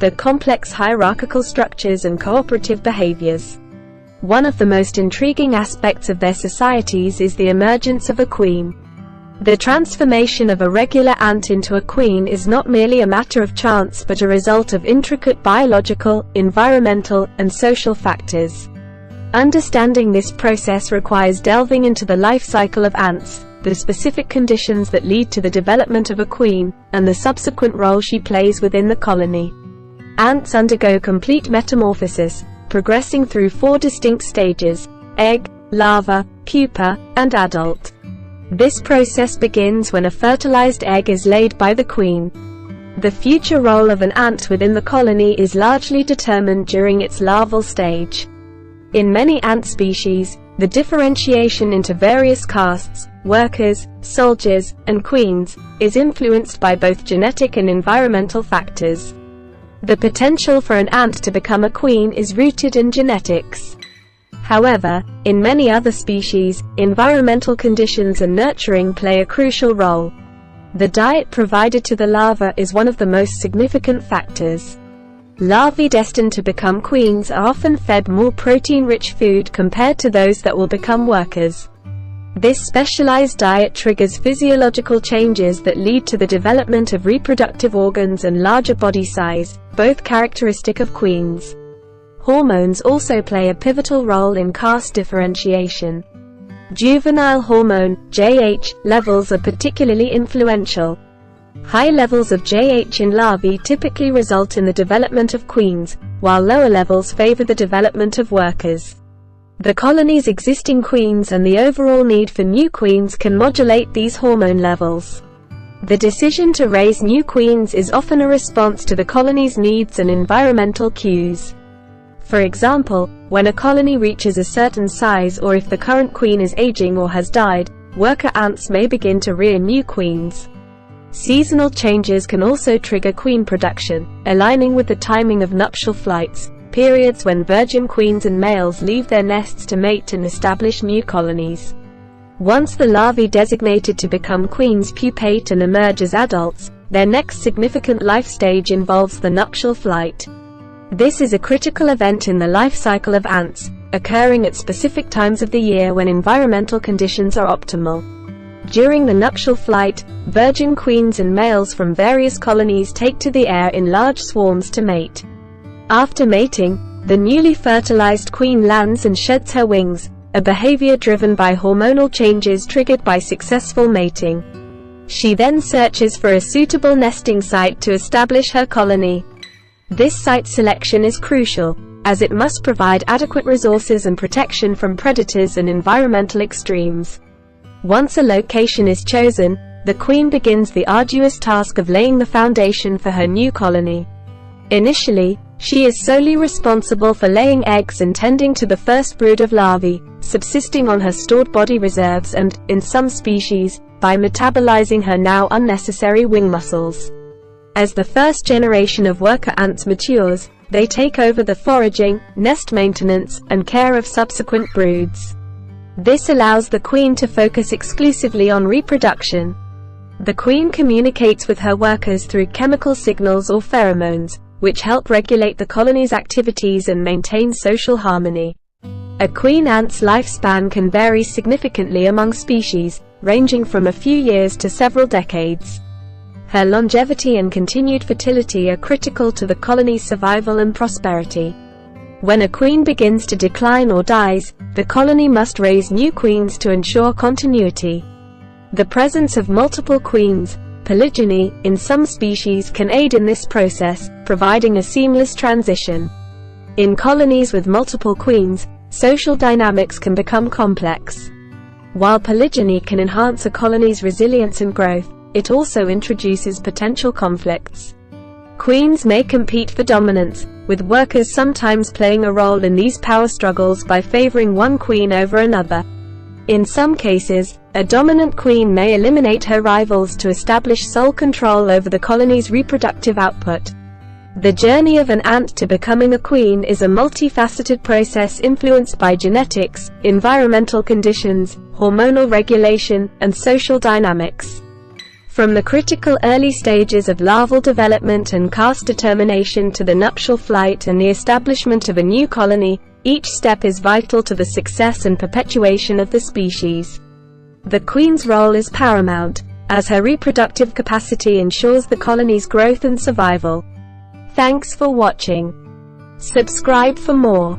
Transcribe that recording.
their complex hierarchical structures and cooperative behaviors. One of the most intriguing aspects of their societies is the emergence of a queen. The transformation of a regular ant into a queen is not merely a matter of chance but a result of intricate biological, environmental, and social factors. Understanding this process requires delving into the life cycle of ants, the specific conditions that lead to the development of a queen, and the subsequent role she plays within the colony. Ants undergo complete metamorphosis, progressing through 4 distinct stages: egg, larva, pupa, and adult. This process begins when a fertilized egg is laid by the queen. The future role of an ant within the colony is largely determined during its larval stage. In many ant species, the differentiation into various castes, workers, soldiers, and queens, is influenced by both genetic and environmental factors. The potential for an ant to become a queen is rooted in genetics. However, in many other species, environmental conditions and nurturing play a crucial role. The diet provided to the larva is one of the most significant factors. Larvae destined to become queens are often fed more protein-rich food compared to those that will become workers. This specialized diet triggers physiological changes that lead to the development of reproductive organs and larger body size, both characteristic of queens. Hormones also play a pivotal role in caste differentiation. Juvenile hormone, JH, levels are particularly influential. High levels of JH in larvae typically result in the development of queens, while lower levels favor the development of workers. The colony's existing queens and the overall need for new queens can modulate these hormone levels. The decision to raise new queens is often a response to the colony's needs and environmental cues. For example, when a colony reaches a certain size or if the current queen is aging or has died, worker ants may begin to rear new queens. Seasonal changes can also trigger queen production, aligning with the timing of nuptial flights, periods when virgin queens and males leave their nests to mate and establish new colonies. Once the larvae designated to become queens pupate and emerge as adults, their next significant life stage involves the nuptial flight. This is a critical event in the life cycle of ants, occurring at specific times of the year when environmental conditions are optimal. During the nuptial flight, virgin queens and males from various colonies take to the air in large swarms to mate. After mating, the newly fertilized queen lands and sheds her wings, a behavior driven by hormonal changes triggered by successful mating. She then searches for a suitable nesting site to establish her colony. This site selection is crucial, as it must provide adequate resources and protection from predators and environmental extremes. Once a location is chosen, the queen begins the arduous task of laying the foundation for her new colony. Initially, she is solely responsible for laying eggs and tending to the first brood of larvae, subsisting on her stored body reserves and, in some species, by metabolizing her now unnecessary wing muscles. As the first generation of worker ants matures, they take over the foraging, nest maintenance, and care of subsequent broods. This allows the queen to focus exclusively on reproduction. The queen communicates with her workers through chemical signals or pheromones, which help regulate the colony's activities and maintain social harmony. A queen ant's lifespan can vary significantly among species, ranging from a few years to several decades. Her longevity and continued fertility are critical to the colony's survival and prosperity. When a queen begins to decline or dies, the colony must raise new queens to ensure continuity. The presence of multiple queens, polygyny, in some species can aid in this process, providing a seamless transition. In colonies with multiple queens, social dynamics can become complex. While polygyny can enhance a colony's resilience and growth, it also introduces potential conflicts. Queens may compete for dominance, with workers sometimes playing a role in these power struggles by favoring one queen over another. In some cases, a dominant queen may eliminate her rivals to establish sole control over the colony's reproductive output. The journey of an ant to becoming a queen is a multifaceted process influenced by genetics, environmental conditions, hormonal regulation, and social dynamics. From the critical early stages of larval development and caste determination to the nuptial flight and the establishment of a new colony, each step is vital to the success and perpetuation of the species. The queen's role is paramount, as her reproductive capacity ensures the colony's growth and survival. Thanks for watching. Subscribe for more.